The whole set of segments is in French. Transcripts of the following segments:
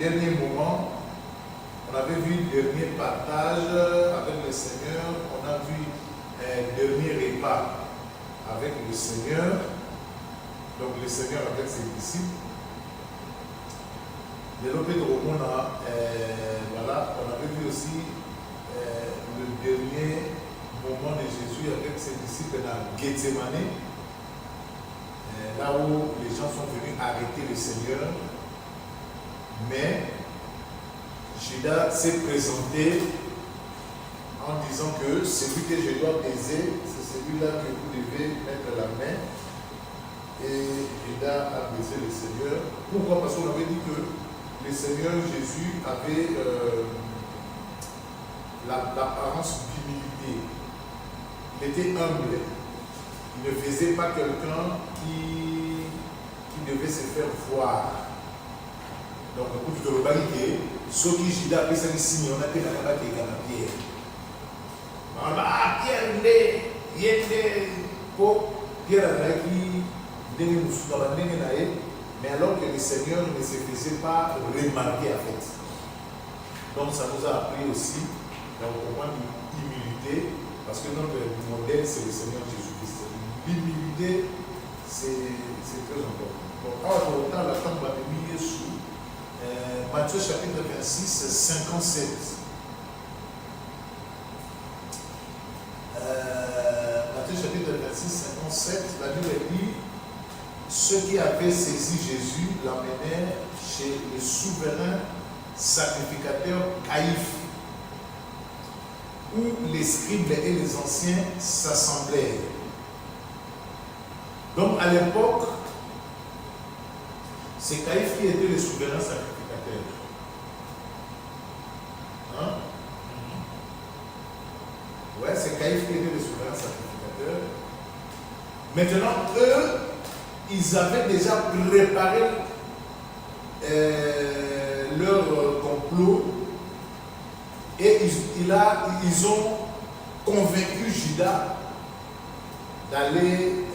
Dernier moment, on avait vu le dernier partage avec le Seigneur, on a vu un dernier repas avec le Seigneur, donc le Seigneur avec ses disciples. Le Lopé de Romona, voilà, on avait vu aussi le dernier moment de Jésus avec ses disciples dans Gethsemane, là où les gens sont venus arrêter le Seigneur. Mais Judas s'est présenté en disant que celui que je dois baiser, c'est celui-là que vous devez mettre la main. Et Judas a baisé le Seigneur. Pourquoi? Parce qu'on avait dit que le Seigneur Jésus avait l'apparence d'humilité. Il était humble. Il ne faisait pas quelqu'un qui devait se faire voir. Donc, pour tout le monde, ceux qui Judas appellent ça des signes, on a fait la cabane qui est comme Pierre. Ah, Pierre, il est Pierre a dit, mais alors que le Seigneur ne se faisait pas remarquer en fait. Donc, ça nous a appris aussi au moment d'humilité, parce que notre modèle, c'est le Seigneur Jésus-Christ. L'humilité, c'est très important. Donc, quand on a la temps de Jésus, Matthieu chapitre 26, 57. Matthieu chapitre 26, 57, la Bible dit, ceux qui avaient saisi Jésus l'emmenèrent chez le souverain sacrificateur Caïphe, où les scribes et les anciens s'assemblèrent. Donc à l'époque, c'est Caïphe qui était le souverain sacrificateur. Hein? Ouais, c'est Caïphe qui était le souverain sacrificateur. Maintenant, eux, ils avaient déjà préparé leur complot et ils ont convaincu Judas d'aller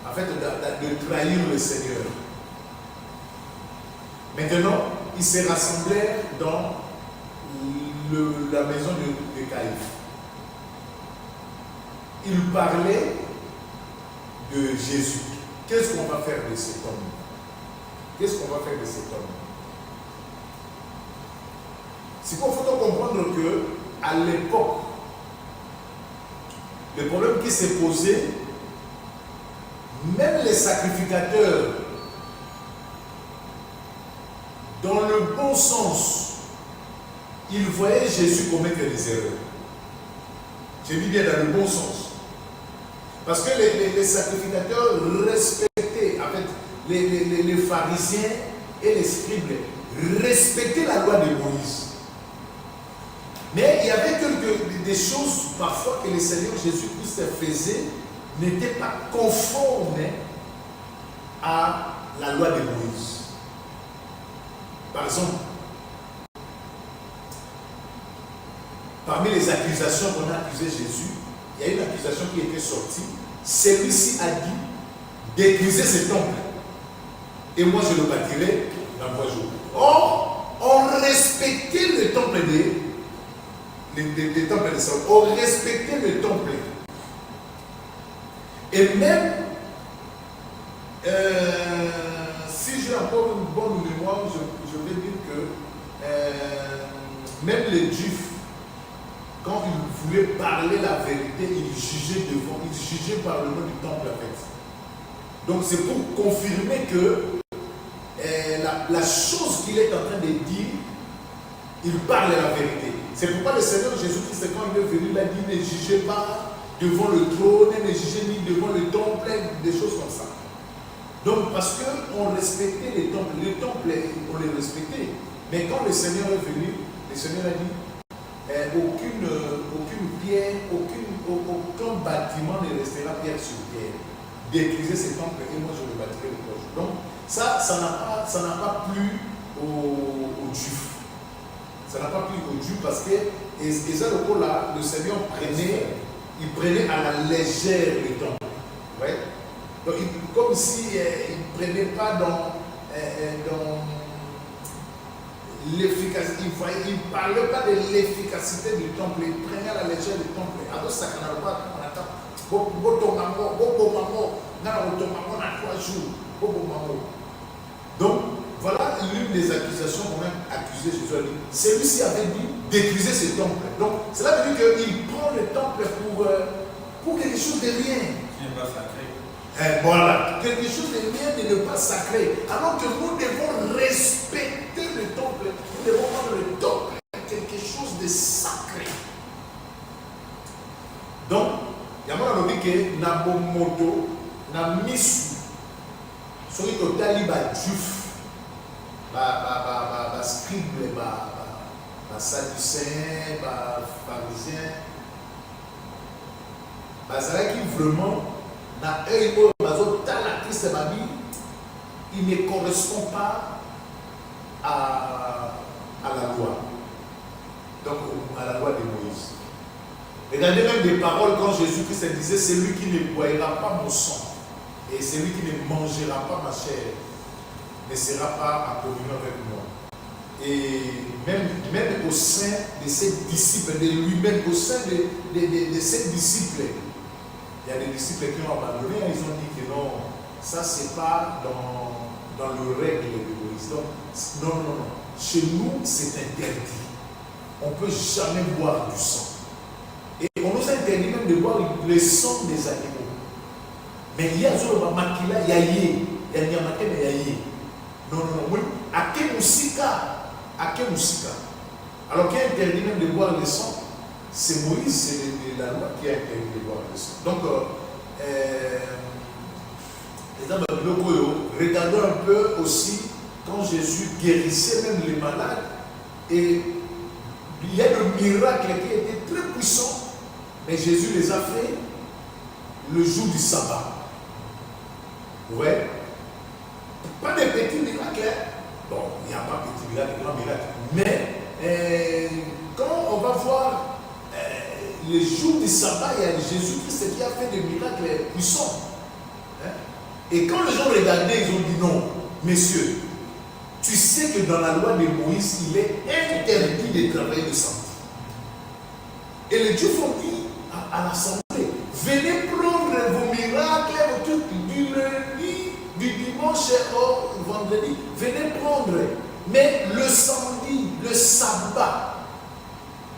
en fait, de trahir le Seigneur. Maintenant, ils se rassemblèrent dans la maison de Caïphe. Ils parlaient de Jésus. Qu'est-ce qu'on va faire de cet homme? Qu'est-ce qu'on va faire de cet homme? C'est qu'il faut comprendre que à l'époque, le problème qui s'est posé, même les sacrificateurs, dans le bon sens, ils voyaient Jésus commettre des erreurs. Je dis bien dans le bon sens. Parce que les sacrificateurs respectaient, en fait, les pharisiens et les scribes respectaient la loi de Moïse. Mais il y avait des choses parfois que le Seigneur Jésus-Christ faisait n'étaient pas conformes à la loi de Moïse. Par exemple, parmi les accusations qu'on a accusé Jésus, il y a une accusation qui était sortie. Celui-ci a dit d'épuiser ce temple. Et moi je le bâtirai dans 3 jours. Or, on respectait le temple de Saul. On respectait le temple. Et même, si j'ai encore une bonne mémoire, je vais dire que même les Juifs, quand ils voulaient parler la vérité, ils jugeaient par le nom du temple en fait. Donc c'est pour confirmer que la chose qu'il est en train de dire, il parle la vérité. C'est pourquoi le Seigneur Jésus-Christ, quand il est venu, il a dit, ne jugez pas devant le trône, ne jugez ni devant le temple, des choses comme ça. Donc parce qu'on respectait les temples, on les respectait. Mais quand le Seigneur est venu, le Seigneur a dit, aucune pierre, aucun bâtiment ne restera pierre sur pierre. Détruisez ces temples et moi je le bâtirai le 3 jours. Donc ça n'a pas plu aux Juifs. Ça n'a pas plu aux Juifs parce que le Seigneur prenait à la légère les temples. Ouais? Donc comme s'il ne prenait pas dans dans l'efficacité. Il ne parlait pas de l'efficacité du temple. Il prenait à la légère du temple. Alors, ça ne va pas. Donc, voilà l'une des accusations qu'on a accusé Jésus. Celui-ci avait dit d'épuiser ce temple. Donc, cela veut dire qu'il prend le temple pour quelque chose de rien. Qui n'est pas sacré. Voilà, quelque chose de rien de ne pas sacré. Alors que nous devons respecter le temple. Nous devons prendre le temple quelque chose de sacré. Donc, il y a un dit que Nabomoto, Namisu, celui qui a dit Juf, scribe, sadducéen, pharisien, qui vraiment, il ne correspond pas à la loi. Donc, à la loi de Moïse. Regardez même des paroles quand Jésus-Christ disait, c'est lui qui ne boira pas mon sang et celui qui ne mangera pas ma chair ne sera pas en communion avec moi. Et même au sein de ses disciples, de lui-même, au sein de ses disciples, il y a des disciples qui ont abandonné, ils ont dit que non, ça c'est pas dans le règle de Moïse. Donc, non. Chez nous, c'est interdit. On ne peut jamais boire du sang. Et on nous a interdit même de boire le sang des animaux. Mais il y a Zoro Makila, il y a Yé, il y a Nyamake, mais il y a Yé. Non. Ake Musika. Alors qui a interdit même de boire le sang, c'est Moïse, c'est la loi qui a interdit de boire le sang. Donc, regardons un peu aussi quand Jésus guérissait même les malades. Et il y a des miracles qui étaient très puissants, mais Jésus les a fait le jour du sabbat. Ouais. Pas des petits miracles. Bon, il n'y a pas de petits miracles, de grands miracles. Mais quand on va voir le jour du sabbat, il y a Jésus-Christ qui a fait des miracles puissants. Hein? Et quand les gens regardaient, ils ont dit non, messieurs, tu sais que dans la loi de Moïse, il est interdit de travailler le samedi. Et les Dieux ont dit à l'assemblée, venez prendre vos miracles du lundi, du dimanche au vendredi. Venez prendre. Mais le samedi, le sabbat,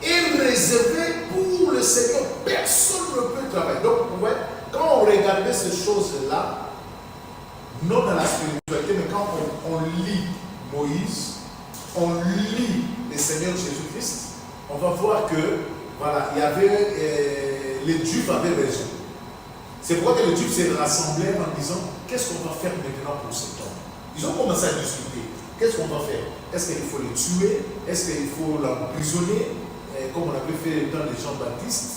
est réservé pour le Seigneur. Personne ne peut travailler. Donc, ouais, quand on regardait ces choses-là, non dans la spiritualité, mais quand on lit Moïse, on lit le Seigneur Jésus-Christ, on va voir que, voilà, il y avait, les Juifs avaient raison. C'est pourquoi que les Juifs s'est rassemblés en disant, qu'est-ce qu'on va faire maintenant pour cet homme? Ils ont commencé à discuter. Qu'est-ce qu'on va faire? Est-ce qu'il faut le tuer? Est-ce qu'il faut l'emprisonner, comme on avait fait dans les Jean-Baptiste?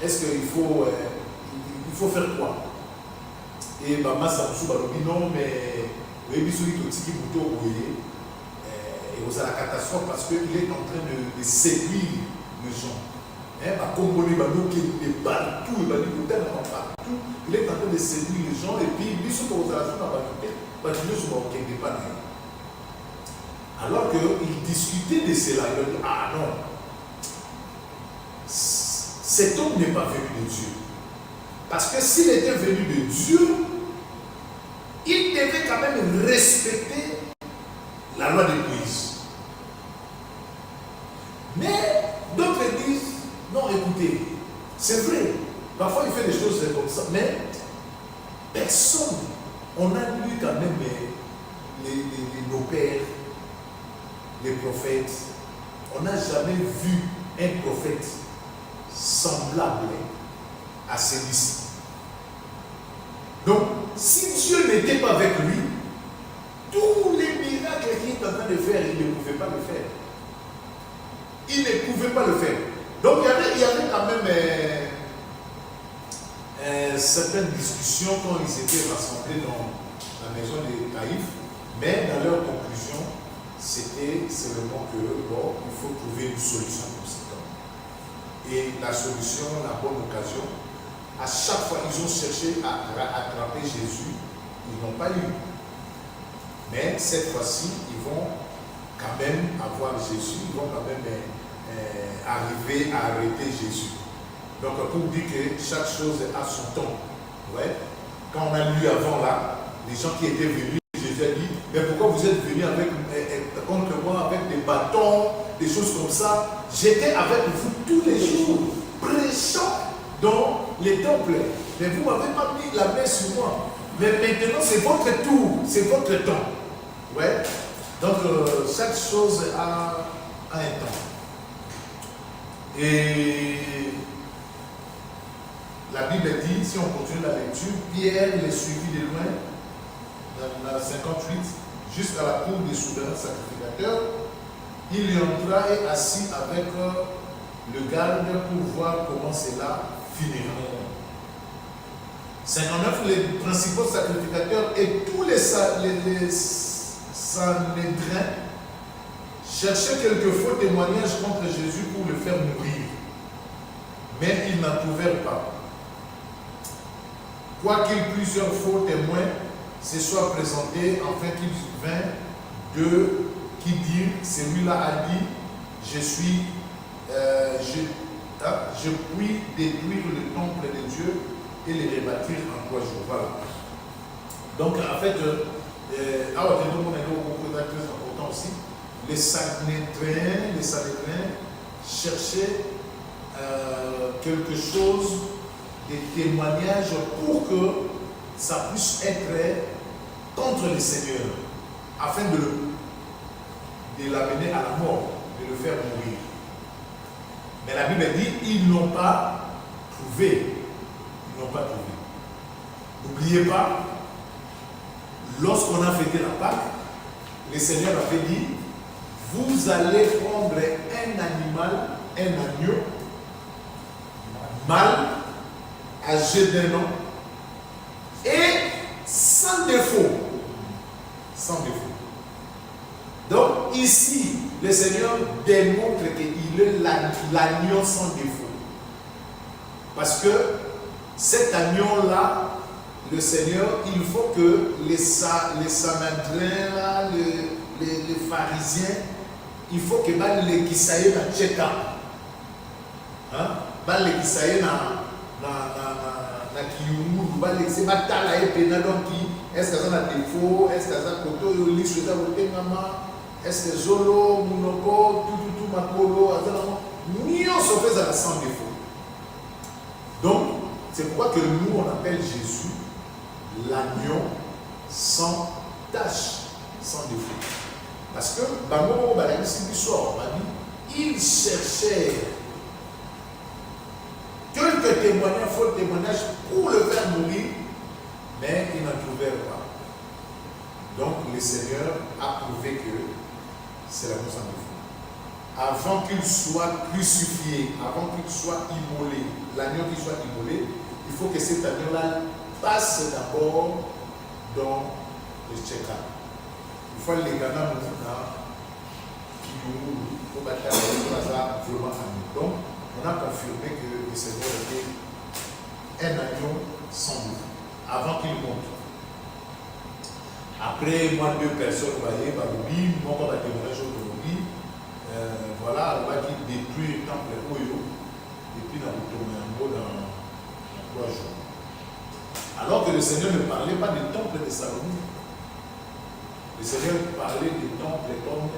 Est-ce qu'il faut, faire quoi? Et Massa dit non, mais et vous avez la catastrophe parce qu'il est en train de séduire les gens. Il est partout, il est en train de séduire les gens et puis il dit alors qu'il discutait de cela, il a dit ah non, cet homme n'est pas venu de Dieu. Parce que s'il était venu de Dieu, il devait quand même respecter la loi de Moïse. Mais d'autres disent, non, écoutez, c'est vrai, parfois il fait des choses comme ça, mais personne, on a lu quand même nos pères, les prophètes, on n'a jamais vu un prophète semblable à celui-ci. Donc, si Dieu n'était pas avec lui, tous les miracles qu'il est en train de faire, il ne pouvait pas le faire. Il ne pouvait pas le faire. Donc, il y avait quand même certaines discussions quand ils étaient rassemblés dans la maison de Caïphe, mais dans leur conclusion, c'était seulement que, bon, il faut trouver une solution pour cet homme. Et la solution, la bonne occasion, à chaque fois, ils ont cherché à attraper Jésus, ils n'ont pas eu. Mais cette fois-ci, ils vont quand même avoir Jésus, ils vont quand même arriver à arrêter Jésus. Donc pour dire que chaque chose a son temps. Ouais. Quand on a lu avant là, les gens qui étaient venus, Jésus a dit, mais pourquoi vous êtes venus contre moi avec des bâtons, des choses comme ça? J'étais avec vous tous les jours, prêchant dans les temples. Mais vous ne m'avez pas mis la main sur moi. Mais maintenant, c'est votre tour, c'est votre temps. Ouais. Donc, chaque chose a un temps. Et la Bible dit, si on continue la lecture, Pierre les suivit de loin, dans la 58, jusqu'à la cour des souverains sacrificateurs. Il y entra et assis avec le garde pour voir comment cela finira. 59, les principaux sacrificateurs et tous les Sanhédrins cherchaient quelques faux témoignages contre Jésus pour le faire mourir. Mais ils n'en trouvèrent pas. Quoiqu'il plusieurs faux témoins se soient présentés, afin qu'ils vinrent d'eux qui dirent, celui-là a dit, je puis détruire le temple de Dieu et le rebâtir en 3 jours. Voilà. Donc en fait, très important aussi, les Sanhédrins cherchaient quelque chose, des témoignages pour que ça puisse être contre le Seigneur, afin de l'amener à la mort, de le faire mourir. Mais la Bible dit, ils n'ont pas trouvé. Ils n'ont pas trouvé. N'oubliez pas, lorsqu'on a fêté la Pâque, le Seigneur avait dit, vous allez prendre un animal, un agneau, mâle, âgé d'1 an, et sans défaut. Sans défaut. Donc ici, le Seigneur démontre qu'il est l'agneau sans défaut. Parce que cet agneau-là, le Seigneur, il faut que les Sanhédrins, les pharisiens, il faut que les Kisaïe na check-up. Les Kisaïe na Kiyungu, les Batala et Pena, donc est-ce que ça a défaut, est-ce que ça a koto, est-ce que Zolo, Munoko, tout, Makolo, Nyon se fait sans défaut. Donc, c'est pourquoi que nous, on appelle Jésus l'agneau sans tache, sans défaut. Parce que, il cherchait quelques témoignages, faux témoignages pour le faire mourir, mais ils n'en trouvèrent pas. Donc, le Seigneur a prouvé que c'est l'agneau sans défaut. Avant qu'il soit crucifié, avant qu'il soit immolé, l'agneau qui soit immolé, il faut que cet agneau-là passe d'abord dans le check-up. Il faut les gagner qui pour battre vraiment agneau. Donc, on a confirmé que le Seigneur était un agneau sans défaut, avant qu'il monte. Après, moi, 2 personnes, vous voyez, par le livre, moi, on va témoigner aujourd'hui. Voilà, on va détruire le temple Oyo, et puis on va retourner en haut dans 3 jours. Alors que le Seigneur ne parlait pas du temple de Salomon. Le Seigneur parlait du temple comme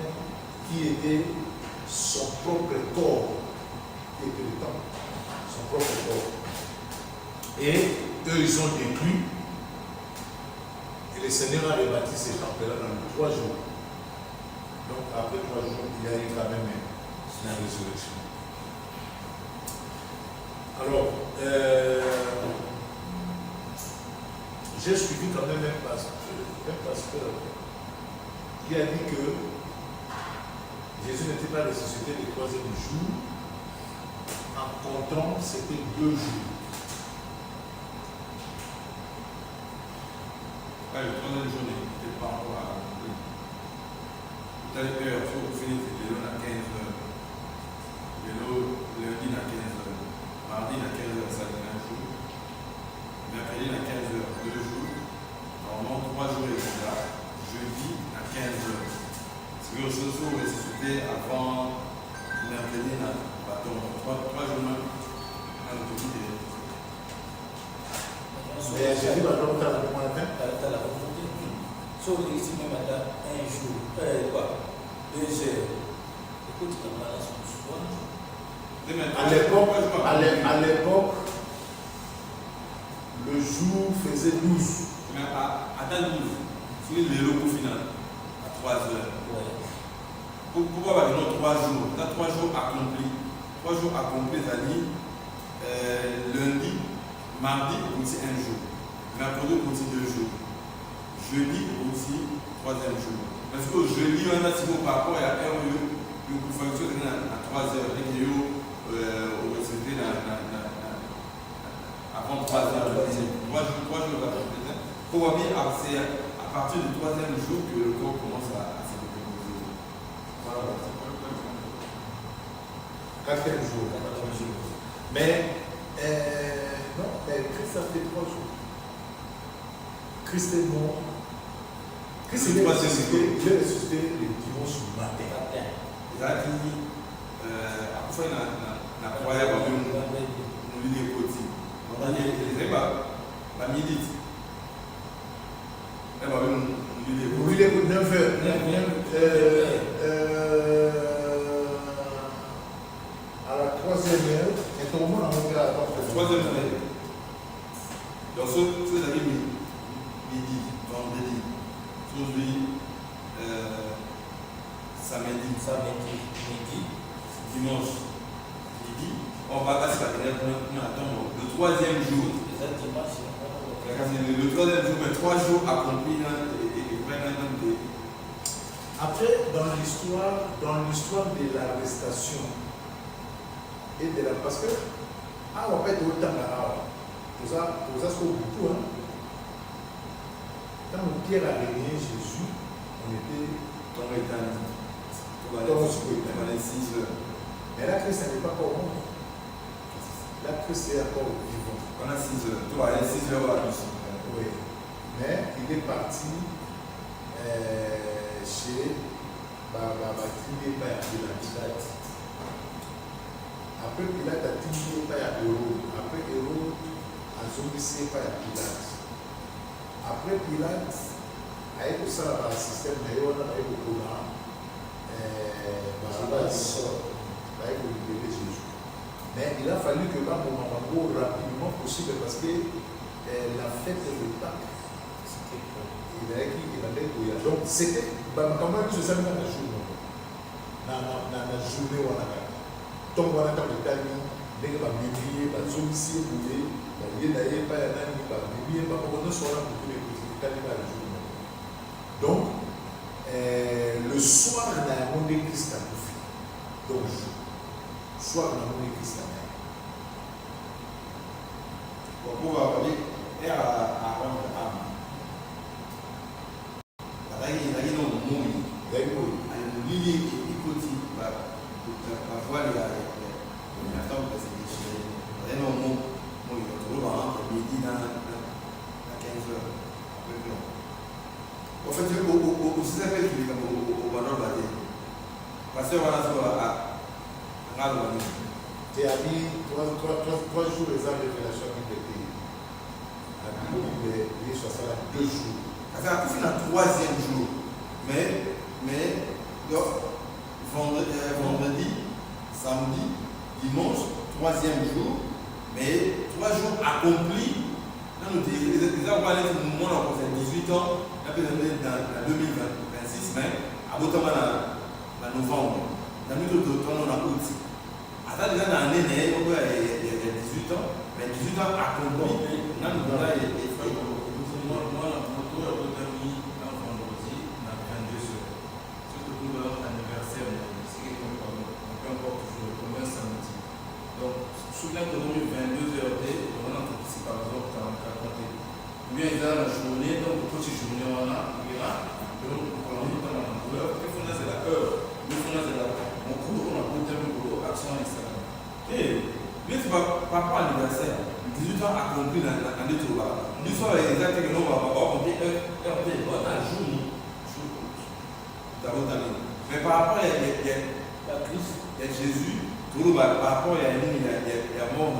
qui était son propre corps. Qui était le temple, son propre corps. Et eux, ils ont détruit. Et le Seigneur a rebâti ces temples-là dans 3 jours. Donc après 3 jours, il y a eu quand même la résurrection. Alors, j'ai suivi quand même un pasteur qui a dit que Jésus n'était pas ressuscité le 3e jour, en comptant, c'était 2 jours. Le 3e jour n'était pas encore à tout à l'heure, il faut finir à 15h, lundi à 15h, mardi à 15h, ça donne 1 jour, mercredi à 15h, 2 jours, normalement 3 jours et là, jeudi 15h. C'est que ce soit ressuscité avant mercredi, trois jours même, dans le petit délai. Mais j'arrive à l'homme dans le mois de mai. Sauf ici même à un jour, 2 heures. Écoute, tu as la solution. À l'époque, le jour faisait 12. Mais à 12, c'est le locaux final, à 3 heures. Pourquoi pas dire 3 jours? Tu as 3 jours accomplis. 3 jours accomplis, c'est-à-dire lundi, mardi, aussi un jour. Mercredi, aussi 2 jours. Jeudi, aussi 3e jour. Parce que jeudi, on a si bon par rapport à un lieu, une fonction à 3 heures. Et que c'était avant 3 heures. 3 jours d'accompli. Pour dire, c'est à partir du 3e jour que le corps commence à se décomposer. Voilà, c'est pas le problème. 4e jour. Mais, non, Christ a fait 3 jours. Christ est mort. Christ est ressuscité le dimanche matin. Il a dit, après, il a croyé à nous l'île côté. On a dit, il est pas midi. Il va nous l'île côté. 9h. À la 3e heure, et tout le monde a monté à la porte. 3e heure. Donc, ce amis midi, vendredi, aujourd'hui, samedi, midi, dimanche, midi, on va passer à le 3e jour. Le 3e jour, mais 3 jours accomplis et vraiment des. Après, dans l'histoire de l'arrestation et de la. Parce que, on va pas être autant là. Pour ça, c'est beaucoup. Hein. Quand Pierre a régné Jésus, on était dans l'éternité. On est 6 heures. Mais là, Christ n'est pas encore mort. Là, Christ est encore vivant. On a 6 heures. Toi, il y a 6 heures à l'heure. Oui. Mais il est parti chez Pilate. Après Pilate a tiré par Hérode. Après Hérode a zombissé par Pilate. Après Pilate a été ça dans le système de Hérode a été au courant. Jésus. Mais il a fallu que rapidement possible parce que la fête de Pâques, donc c'était quand même je savais dans la journée où on a donc on a comme le tamis dès que va publier va solliciter pour les d'ailleurs pas un ami va publier va on ne sera pour tous les petits tamis dans la journée. Donc le soir dans le monde de Christ a bouffé. Donc soir dans le monde de Christ a bouffé. Pour avoir dit et à rendre âme. En fait, au système qui est au Bandol Badé, parce que voilà, à Ralwani. Tu as mis 3 jours les arts de révélation avec les pays. Il soit ça là 2 jours. Ça fait le 3e jour. Mais donc, vendredi, samedi, dimanche, 3e jour, mais 3 jours accomplis. Les arts au moment où on fait 18 ans, on dans 2026, mais à Botamana, en novembre, dans août. À ça, déjà dans l'année, il y a 18 ans, mais 18 ans accomplis. Souviens que nous 22h, on a anticipé par exemple dans le côté. Ou bien il y a la journée, donc petite journée, on a, donc on a mis pendant la couleur, il faut c'est la heure, il faut c'est la on court, on a pour terme pour action, etc. Et, lui, tu vas pas pour l'anniversaire, 18 ans accompli dans l'année de l'histoire exacte que nous, on va pas compter un jour. Mais par rapport à Jésus, par rapport à mort,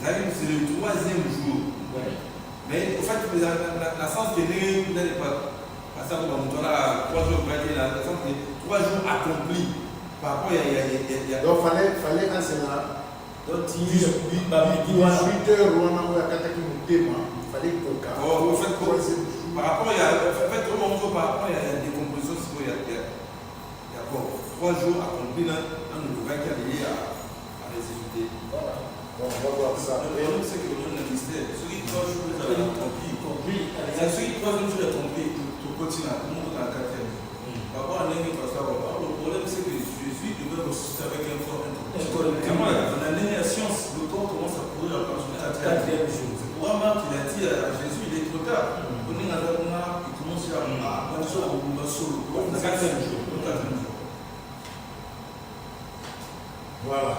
c'est le troisième jour. Mais au fait, la sens qui est n'est pas ça, on a 3 jours, la sens qui est 3 jours accomplis. Par rapport à donc fallait un Sénat. Donc 18 heures, on a attaqué mon thème, il fallait qu'on par rapport à la décomposition, il y a 3 jours accomplis, on ne pouvait qu'à lier à résulter. Voilà. Bon, on va voir ça. Le problème, c'est que le ministère, celui qui 3 jours, vous avez accompli. Celui qui 3 jours, vous avez accompli, tout continent, tout le monde est en 4e. Par rapport à l'année qui passe là, le problème, c'est que Jésus devait ressusciter avec un corps incorruptible. Dans la science, le corps commence à courir à partir de la 4e jour. C'est pour Marc qu'il a dit à Jésus, il est trop tard. Il commence à le 4e jour. Voilà.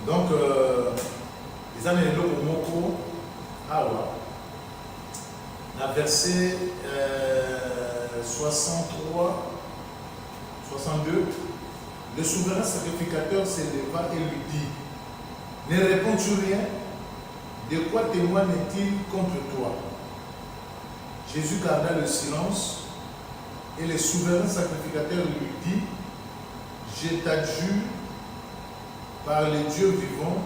Donc, les années de Moko, la verset 63, 62, le souverain sacrificateur s'éleva et lui dit: ne réponds-tu rien? De quoi témoigne-t-il contre toi? Jésus garda le silence et le souverain sacrificateur lui dit: je t'adjure par les dieux vivants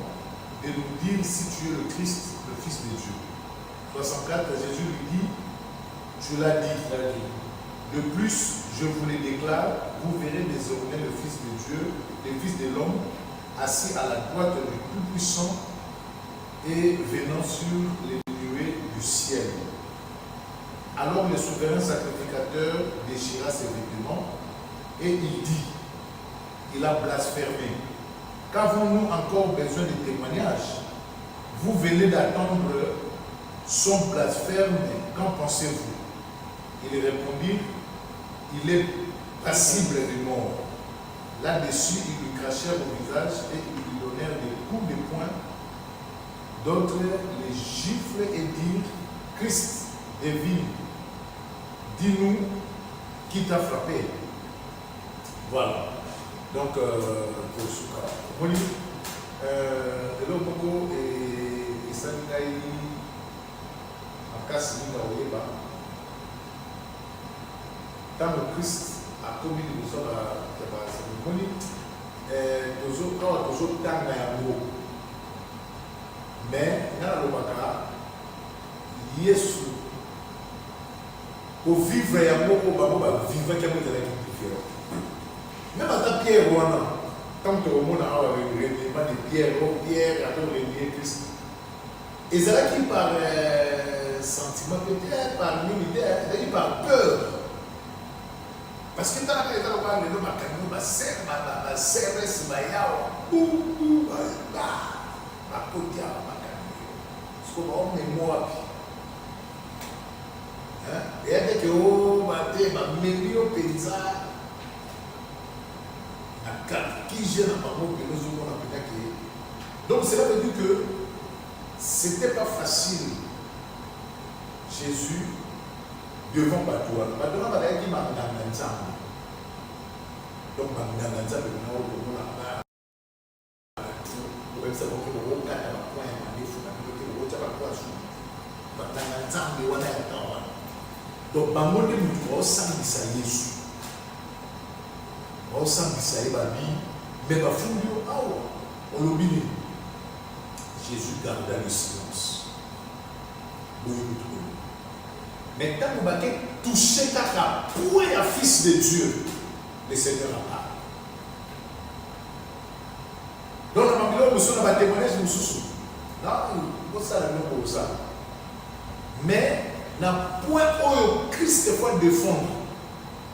de nous dire si tu es le Christ, le Fils de Dieu. 64, Jésus lui dit: tu l'as dit. De plus, je vous le déclare, vous verrez désormais le Fils de Dieu, le Fils de l'homme, assis à la droite du Tout-Puissant et venant sur les nuées du ciel. Alors le souverain sacrificateur déchira ses vêtements et il dit: il a blasphémé. Qu'avons-nous encore besoin de témoignages? Vous venez d'attendre son blasphème, qu'en pensez-vous? Ils répondirent: il est passible de mort. Là-dessus, ils lui crachèrent au visage et ils lui donnèrent des coups de poing. D'autres les giflent et dirent: Christ, David, dis-nous qui t'a frappé. Voilà. Donc, pour Souka. Moni, de l'Omoko et Sangai, en cas de Naoyeba, tant que Christ a commis le besoin de la cérémonie, toujours tant d'amour. Mais, dans le Baka, Yesu, pour vivre l'amour, pour vivre quelque chose de différent. Même à Pierre, tant que le monde a réunion de Pierre, a réuni Christ. Et c'est là qui par sentiment, peut-être par militaire, par peur. Parce que dans la région, on va aller dans la serre, donc cela veut dire que c'était pas facile Jésus devant Batoua. Batoua va dire qu'il m'a donc donc bamonde mutu osambisa Yesu osambisa babi mais bafundi awa olobini Jésus garda le silence. Mais quand vous avez touché Kaka pour un fils de Dieu, le Seigneur a parlé. Donc la Bible nous a témoignage nous sous. Là, vous savez pour ça. Mais la point où Christ faut défendre,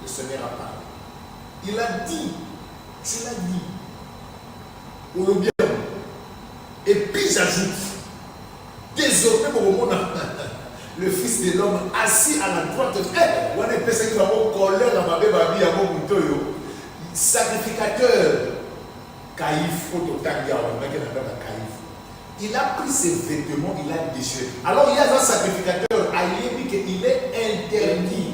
le Seigneur a parlé. Il a dit, tu l'as dit, au le bien. Et puis j'ajoute, désormais pour le monde, le Fils de l'homme assis à la droite, on est pensé qu'il va avoir colère à ma baby, à mon bouton, sacrificateur, Caïphe, il a pris ses vêtements, il a déchiré. Alors il y a un sacrificateur, il est interdit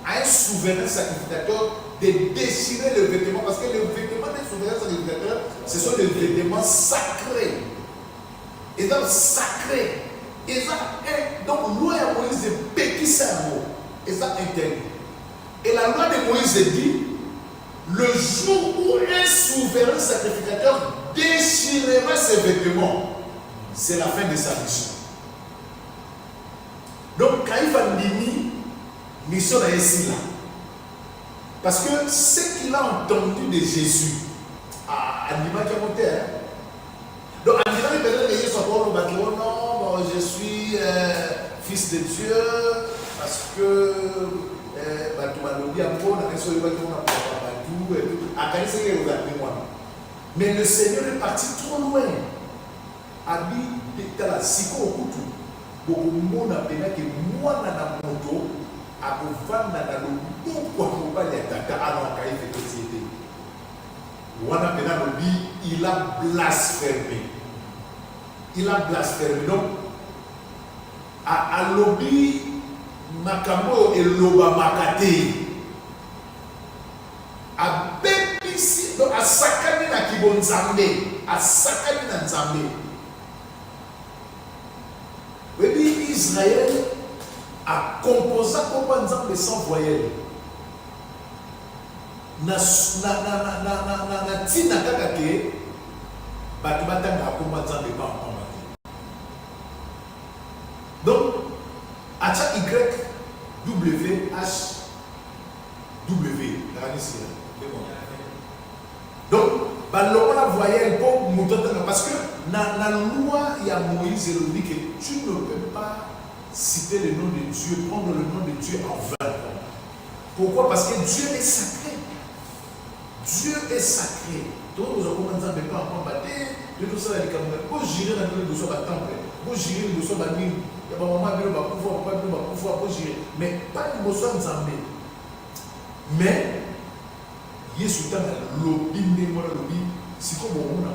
à un souverain sacrificateur de déchirer le vêtement, parce que les vêtements des souverains sacrificateurs, ce sont les vêtements sacrés. Et donc, sacrés. Et ça, donc, loi de Moïse est péquissant. Et ça interdit. Et la loi de Moïse dit, le jour où un souverain sacrificateur déchirera ses vêtements, c'est la fin de sa mission. Donc, Caïphe a dit, mission est ici là. Parce que ce qu'il a entendu de Jésus, Anima qui a monté, donc Anima il peut-être que Jésus soit pour le bâtiment, non, bon, je suis fils de Dieu, parce que mais le Seigneur est parti trop loin. Il a blasphémé. Il a blasphémé. Donc, à lobby, Makambo et Loba Makate. À Bébissi, donc à Sakani na Kibonzambe. À Sakani na Nzambe. Oui, Israël a composé comme Nzambe sans voyelle. Na tina kaka ke batu batanga akoma Nzambe pas en combattre. Donc acha Y W H W donc baloko la voyelle pour moutotanga parce que na loi il y a Moïse et dit que tu ne peux pas citer le nom de Dieu, prendre le nom de Dieu en vain. Pourquoi? Parce que Dieu est sacré. Dieu est sacré. Donc nous avons commencé à ne pas en combattre. De tout ça, il faut gérer dans le dossier de temple. Il faut gérer le dossier de la nuit. Il y a un moment où il faut gérer. Mais pas le dossier de Nzambe. Mais, il y a ce temps où lobby, si comme on a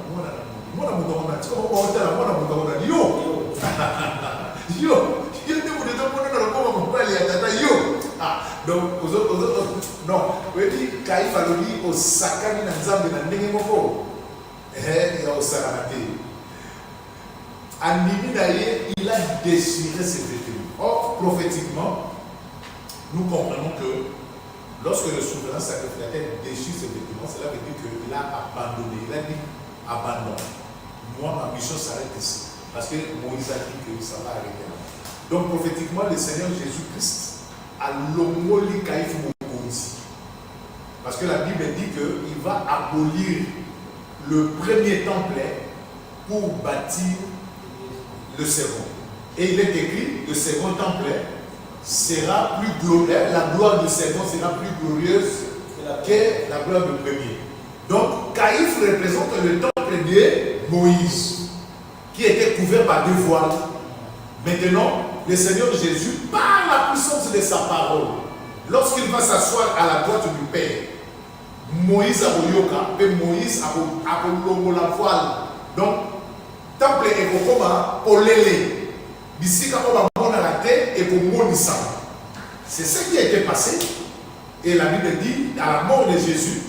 donc, aux autres, non. Vous dites, Caïphe a dit au Sakani Nzambe na Nengemoko. Il a au Saramate. Animi d'ailleurs, il a déchiré ses vêtements. Or, prophétiquement, nous comprenons que lorsque le souverain sacrificateur déchire ses vêtements, cela veut dire qu'il a abandonné. Il a dit abandon. Moi, ma mission s'arrête ici. Parce que Moïse a dit que ça va arrêter là. Donc, prophétiquement, le Seigneur Jésus-Christ a l'homoli Caïphe Mokonzi. Parce que la Bible dit qu'il va abolir le premier temple pour bâtir le second. Et il est écrit, le second temple sera plus glorieux, la gloire du second sera plus glorieuse que la gloire du premier. Donc, Caïphe représente le temple de Moïse, qui était couvert par deux voiles. Maintenant, le Seigneur Jésus, par la puissance de sa parole, lorsqu'il va s'asseoir à la droite du Père, Moïse a Yoka, et Moïse a la voile. Donc, temple est pour l'élé. D'ici quand on va la tête et pour Monissa. C'est ce qui a été passé. Et la Bible dit, à la mort de Jésus,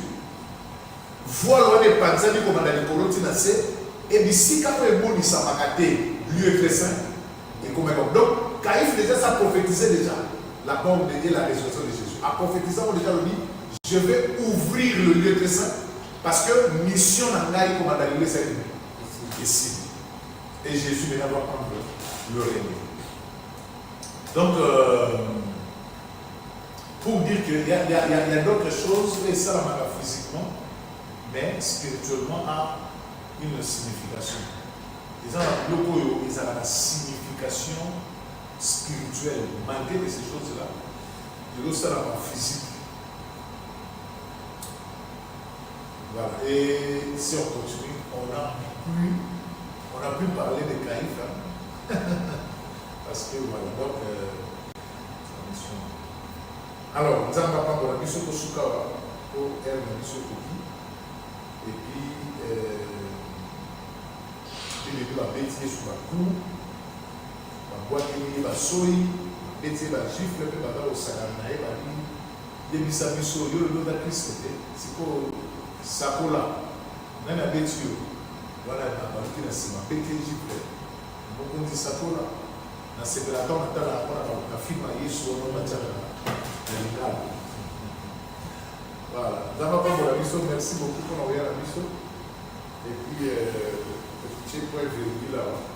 voilà les panzani comme dans les colotinacé, et d'ici quand on est Monissa, lieu très saint. Donc, Caïphe déjà ça prophétisait déjà la mort et la résurrection de Jésus. En prophétisant, on déjà le dit, je vais ouvrir le lieu très saint parce que mission n'a pas comme Galilée c'est ici. Et Jésus maintenant va prendre le règne. Donc, pour dire qu'il y a d'autres choses, et ça la physiquement, mais spirituellement a une signification. Ils ont la signification spirituelle, malgré ces choses-là. Il y a aussi la physique. Voilà. Et si on continue, on n'a plus parlé de Caïphe. Hein? Parce que voilà, donc, alors, nous allons prendre la mission de Sukawa pour elle, la mission de et puis, il va bêtiser sur la cour, il va boire, il va soyer, il va gifler, il va au salamaï, il yebisa biso yo lelo na Kristo te siko sakola nani abeti yo wana nabaluki na nsima mpe ke egypte mokonzi sakola nasepela ntango natala mpona na filme ya yesu wana batiaka na lingala. Voilà, nzambe apambola biso, merci beaucoup mpona koya na biso et puis petit point virgule awa